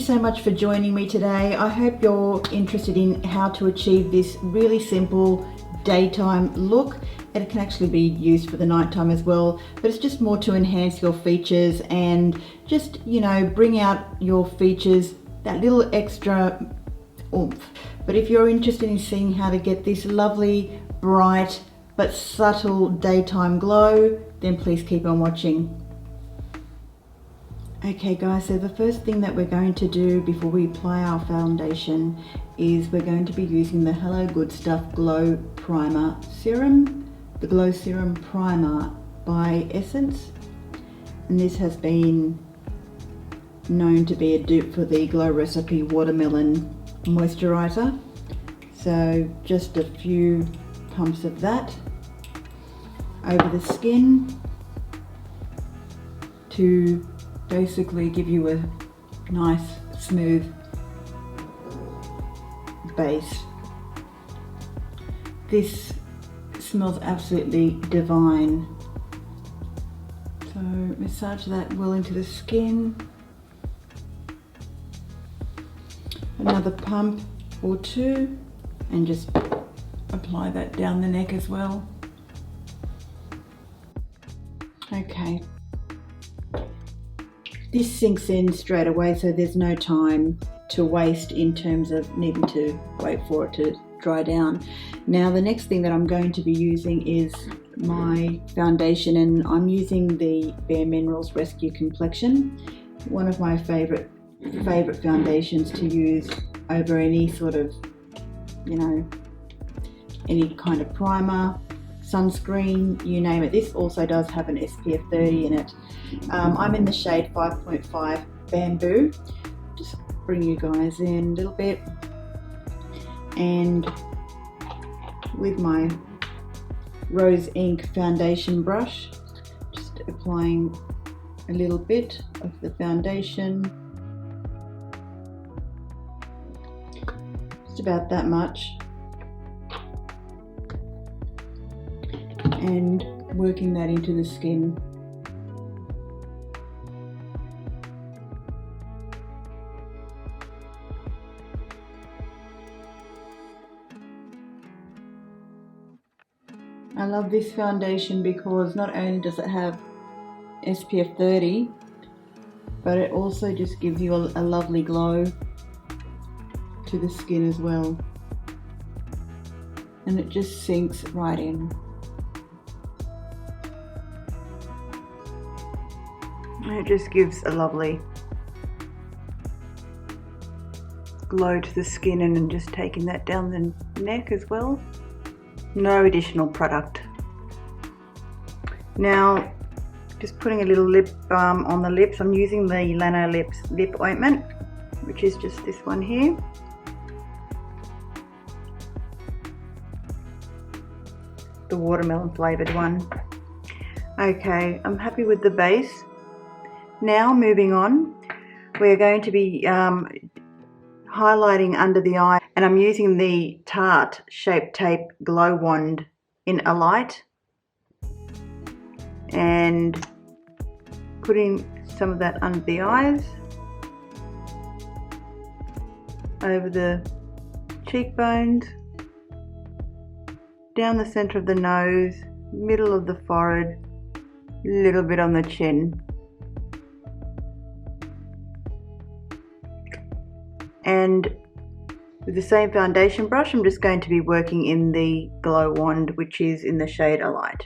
you so much for joining me today. I hope you're interested in how to achieve this really simple daytime look. It can actually be used for the nighttime as well, but it's just more to enhance your features and just, you know, bring out your features that little extra oomph. But if you're interested in seeing how to get this lovely, bright, but subtle daytime glow, then please keep on watching. Okay guys, so the first thing that we're going to do before we apply our foundation is we're going to be using the Hello Good Stuff Glow Primer Serum, the Glow Serum Primer by Essence. And this has been known to be a dupe for the Glow Recipe Watermelon Moisturiser. So just a few pumps of that over the skin to basically give you a nice smooth base. This smells absolutely divine. So massage that well into the skin. Another pump or two and just apply that down the neck as well. Okay. This sinks in straight away, so there's no time to waste in terms of needing to wait for it to dry down. Now the next thing that I'm going to be using is my foundation, and I'm using the bareMinerals Rescue Complexion, one of my favorite foundations to use over any sort of, you know, any kind of primer, sunscreen, you name it. This also does have an SPF 30 in it. I'm in the shade 5.5 Bamboo. Just bring you guys in a little bit, and with my Rose Ink foundation brush, just applying a little bit of the foundation, just about that much, and working that into the skin. I love this foundation because not only does it have SPF 30, but it also just gives you a lovely glow to the skin as well. And it just sinks right in. And it just gives a lovely glow to the skin, and then just taking that down the neck as well. No additional product. Now, just putting a little lip balm on the lips. I'm using the Lano Lips lip ointment, which is just this one here. The watermelon flavored one. Okay, I'm happy with the base. Now moving on, we're going to be highlighting under the eye, and I'm using the Tarte Shape Tape Glow Wand in Alight, and putting some of that under the eyes, over the cheekbones, down the center of the nose, middle of the forehead, a little bit on the chin. And with the same foundation brush, I'm just going to be working in the Glow Wand, which is in the shade Alight.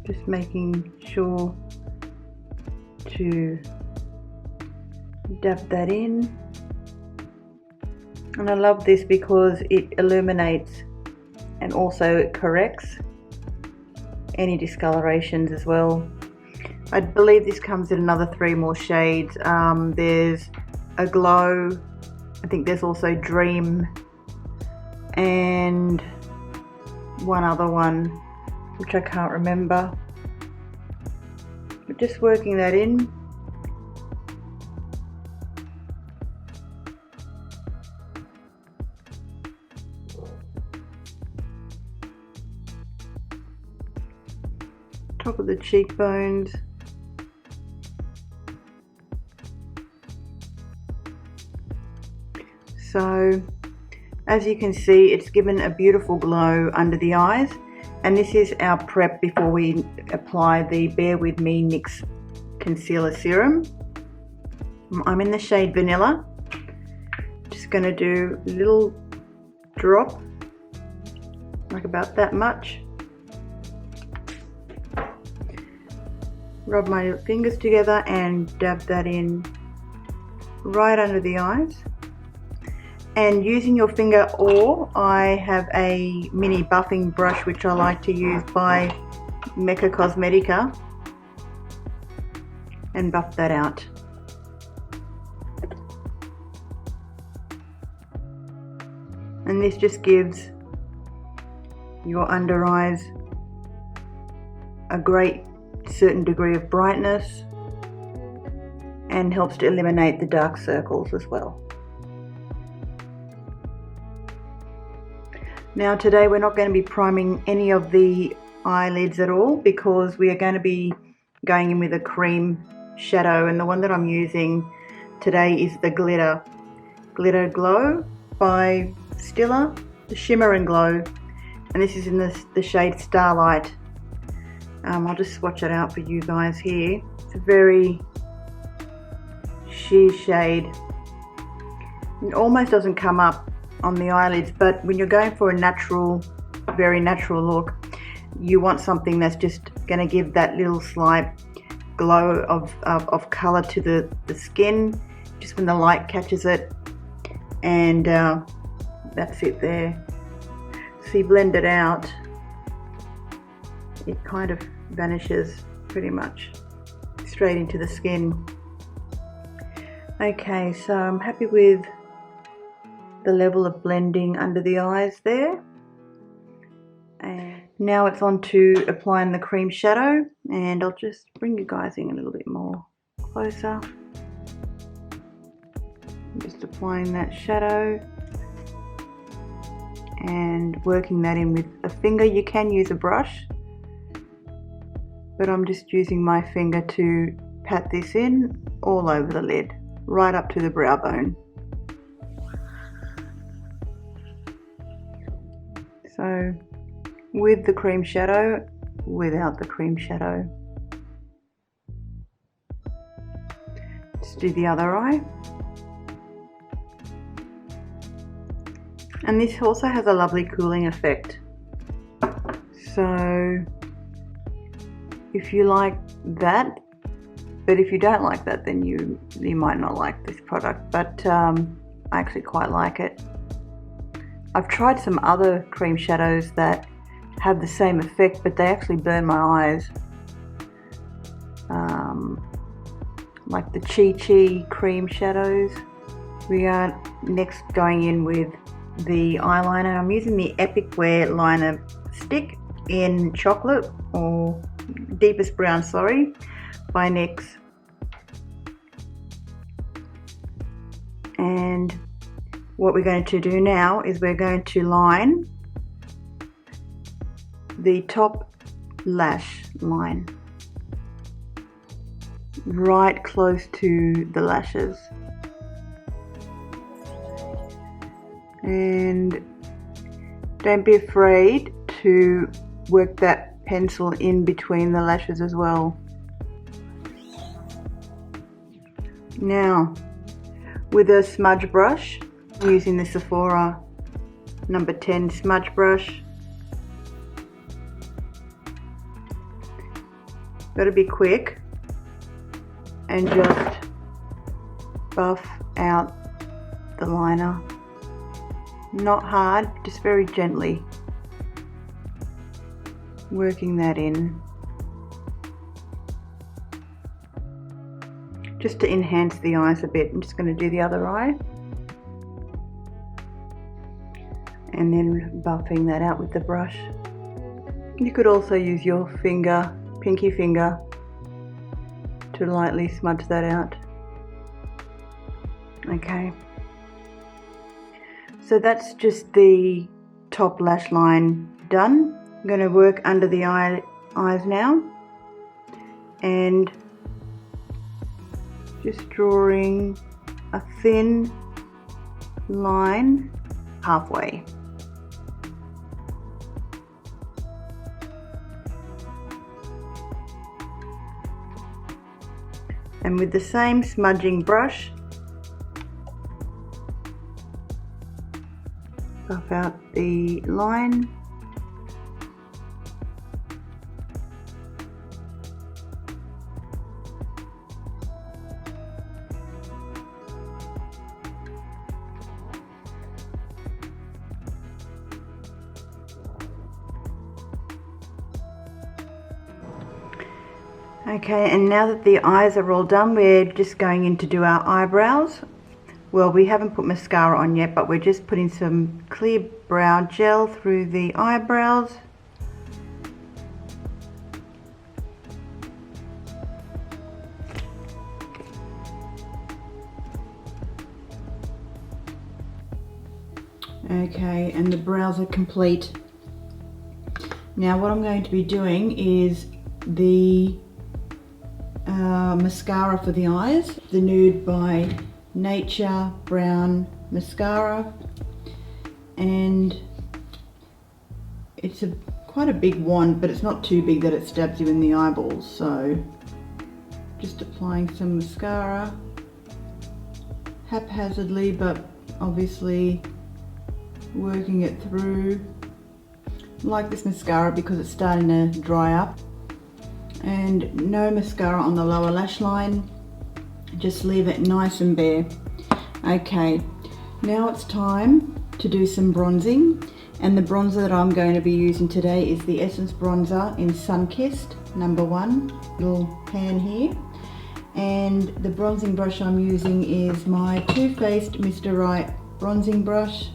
Just making sure to dab that in. And I love this because it illuminates and also corrects any discolorations as well. I believe this comes in another 3 more shades. There's a Glow, I think there's also Dream, and one other one which I can't remember. But just working that in. Top of the the cheekbones. So as you can see, it's given a beautiful glow under the eyes, and this is our prep before we apply the Bare With Me NYX Concealer Serum. I'm in the shade Vanilla. Just going to do a little drop, like about that much. Rub my fingers together and dab that in right under the eyes. And using your finger, or I have a mini buffing brush which I like to use by Mecca Cosmetica, and buff that out. And this just gives your under eyes a great certain degree of brightness and helps to eliminate the dark circles as well. Now today we're not going to be priming any of the eyelids at all, because we are going to be going in with a cream shadow, and the one that I'm using today is the Glitter Glow by Stila, the Shimmer and Glow, and this is in the shade Starlight. I'll just swatch it out for you guys here. It's a very sheer shade. It almost doesn't come up on the eyelids, but when you're going for a natural, very natural look, you want something that's just going to give that little slight glow of color to the skin, just when the light catches it, and that's it there. So you blend it out, it kind of vanishes pretty much straight into the skin. Okay, so I'm happy with the level of blending under the eyes there, and now it's on to applying the cream shadow, and I'll just bring you guys in a little bit more closer. I'm just applying that shadow and working that in with a finger. You can use a brush, but I'm just using my finger to pat this in all over the lid, right up to the brow bone. So with the cream shadow, without the cream shadow. Let's do the other eye. And this also has a lovely cooling effect. So if you like that, but if you don't like that, then you might not like this product, but I actually quite like it. I've tried some other cream shadows that have the same effect, but they actually burn my eyes. Like the Chi cream shadows. We are next going in with the eyeliner. I'm using the Epic Wear liner stick in chocolate, or deepest brown, sorry, by NYX. And what we're going to do now is we're going to line the top lash line right close to the lashes, and don't be afraid to work that pencil in between the lashes as well. Now with a smudge brush, I'm using the Sephora number 10 smudge brush. Got to be quick and just buff out the liner. Not hard, just very gently working that in, just to enhance the eyes a bit. I'm just going to do the other eye and then buffing that out with the brush. You could also use your finger, pinky finger, to lightly smudge that out. Okay, so that's just the top lash line done. I'm going to work under the eyes now. and just drawing a thin line halfway. And with the same smudging brush, buff out the line. Okay, and now that the eyes are all done, we're just going in to do our eyebrows. Well, we haven't put mascara on yet, but we're just putting some clear brow gel through the eyebrows. Okay, and the brows are complete. Now what I'm going to be doing is the mascara for the eyes, the Nude by Nature Brown Mascara, and it's quite a big wand, but it's not too big that it stabs you in the eyeballs. So just applying some mascara haphazardly, but obviously working it through. I like this mascara because it's starting to dry up. And no mascara on the lower lash line, just leave it nice and bare. Okay, now it's time to do some bronzing, and the bronzer that I'm going to be using today is the Essence bronzer in Sunkissed #1, little pan here. And the bronzing brush I'm using is my Too Faced Mr. Right bronzing brush,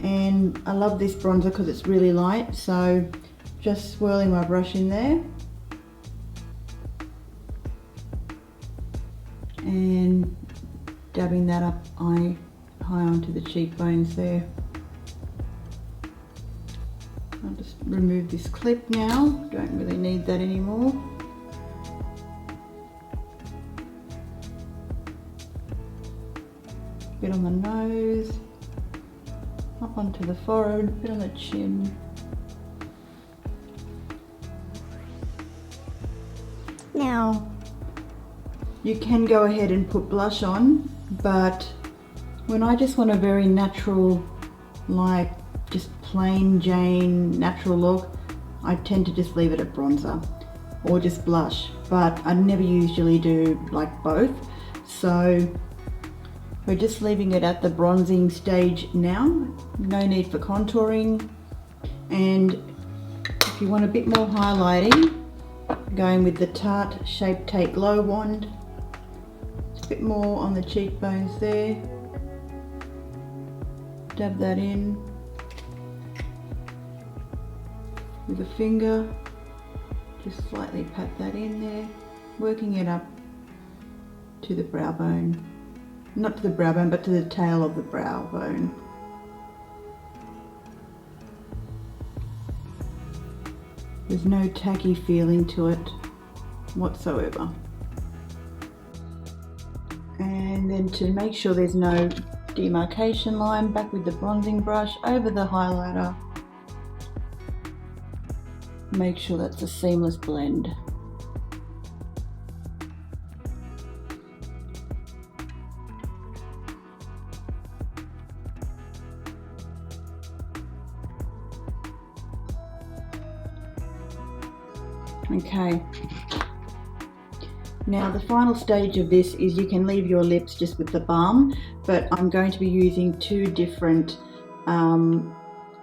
and I love this bronzer because it's really light, so just swirling my brush in there and dabbing that up high onto the cheekbones there. I'll just remove this clip now, don't really need that anymore. Bit on the nose, up onto the forehead, bit on the chin. Now, you can go ahead and put blush on, but when I just want a very natural, like just plain Jane natural look, I tend to just leave it at bronzer or just blush, but I never usually do like both. So we're just leaving it at the bronzing stage now, no need for contouring. And if you want a bit more highlighting, going with the Tarte Shape Tape Glow wand, a bit more on the cheekbones there, dab that in with a finger, just slightly pat that in there, working it up to the brow bone, not to the brow bone but to the tail of the brow bone. There's no tacky feeling to it whatsoever. And then to make sure there's no demarcation line, back with the bronzing brush over the highlighter. Make sure that's a seamless blend. Okay. Now the final stage of this is you can leave your lips just with the balm, but I'm going to be using two different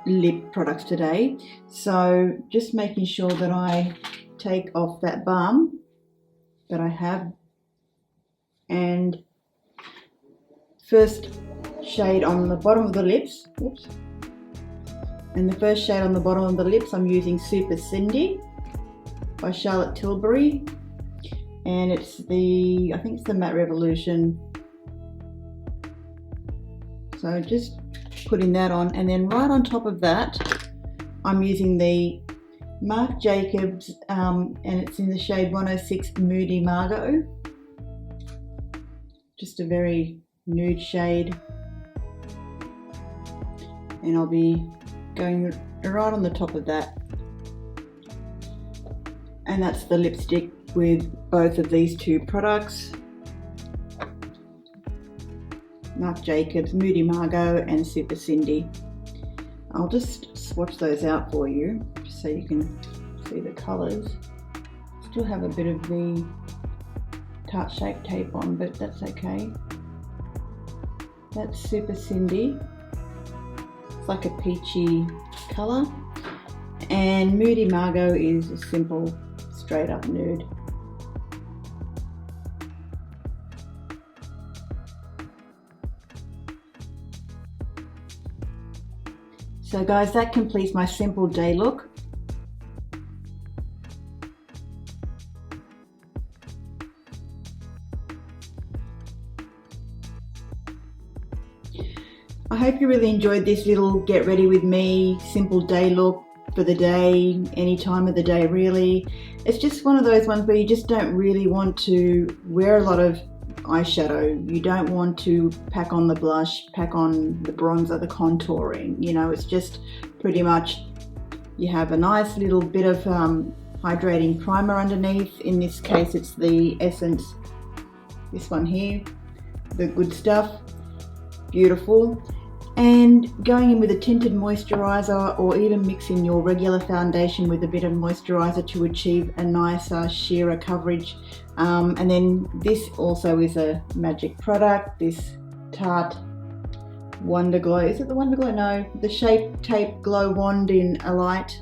lip products today. So just making sure that I take off that balm that I have, and first shade on the bottom of the lips, oops. And the first shade on the bottom of the lips I'm using Super Cindy by Charlotte Tilbury, and it's the, I think it's the Matte Revolution. So just putting that on, and then right on top of that I'm using the Marc Jacobs, and it's in the shade 106 Moody Margo. Just a very nude shade. And I'll be going right on the top of that. And that's the lipstick with both of these two products. Marc Jacobs, Moody Margo and Super Cindy. I'll just swatch those out for you, just so you can see the colours. Still have a bit of the Tarte Shape Tape on, but that's okay. That's Super Cindy. It's like a peachy colour. And Moody Margo is a simple, straight up nude. So guys, that completes my simple day look. I hope you really enjoyed this little get ready with me, simple day look for the day, any time of the day really. It's just one of those ones where you just don't really want to wear a lot of eyeshadow. You don't want to pack on the blush, pack on the bronzer, the contouring. You know, it's just pretty much you have a nice little bit of hydrating primer underneath. In this case, it's the Essence, this one here, the Good Stuff. Beautiful. And going in with a tinted moisturiser, or even mixing your regular foundation with a bit of moisturiser to achieve a nicer, sheerer coverage. And then this also is a magic product, this Tarte Wonder Glow. Is it the Wonder Glow? No, the Shape Tape Glow Wand in Alight.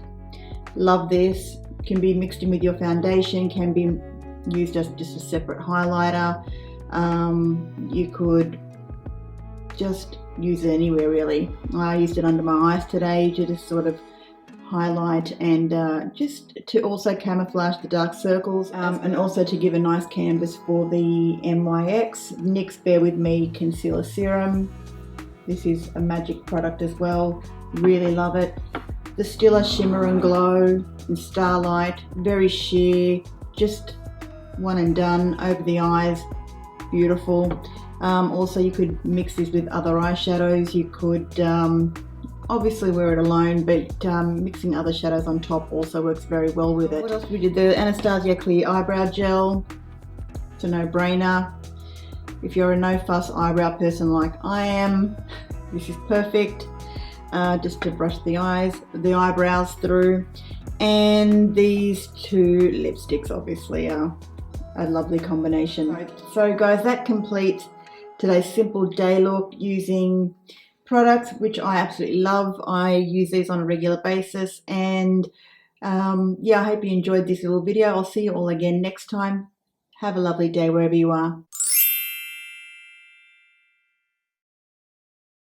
Love this. Can be mixed in with your foundation, can be used as just a separate highlighter. You could just use it anywhere really. I used it under my eyes today to just sort of highlight and just to also camouflage the dark circles, and also to give a nice canvas for the NYX NYX Bear With Me Concealer Serum. This is a magic product as well, really love it. The Stila Shimmer and Glow in Starlight, very sheer, just one and done over the eyes, beautiful. Also you could mix this with other eyeshadows. You could obviously wear it alone, but mixing other shadows on top also works very well with it. What else we did? The Anastasia Clear Eyebrow Gel. It's a no-brainer. If you're a no-fuss eyebrow person like I am, this is perfect. Just to brush the eyebrows through. And these two lipsticks obviously are a lovely combination. So guys, that completes today's simple day look using products which I absolutely love. I use these on a regular basis, and yeah, I hope you enjoyed this little video. I'll see you all again next time. Have a lovely day wherever you are.